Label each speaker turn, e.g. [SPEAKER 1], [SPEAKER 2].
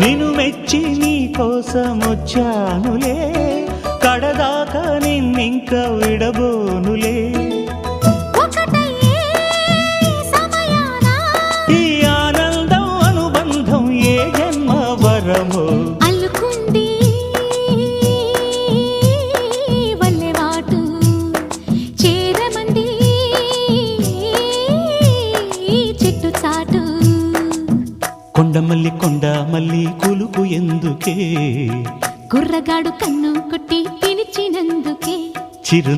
[SPEAKER 1] నిన్ను మెచ్చి నీ కోసం వచ్చానులే, కడదాకా నిన్నింక విడబోనులే. ఈ ఆనందం అనుబంధం ఏ జన్మ వరమో
[SPEAKER 2] అల్లుకుంది వల్లెవాటు చేరమంది చెట్టు చాటు.
[SPEAKER 1] కొండమల్లి కొండమల్లి కులుకు ఎందుకే,
[SPEAKER 2] కుర్రగాడు కన్ను కొట్టి పిలిచినందుకే.
[SPEAKER 1] చిరు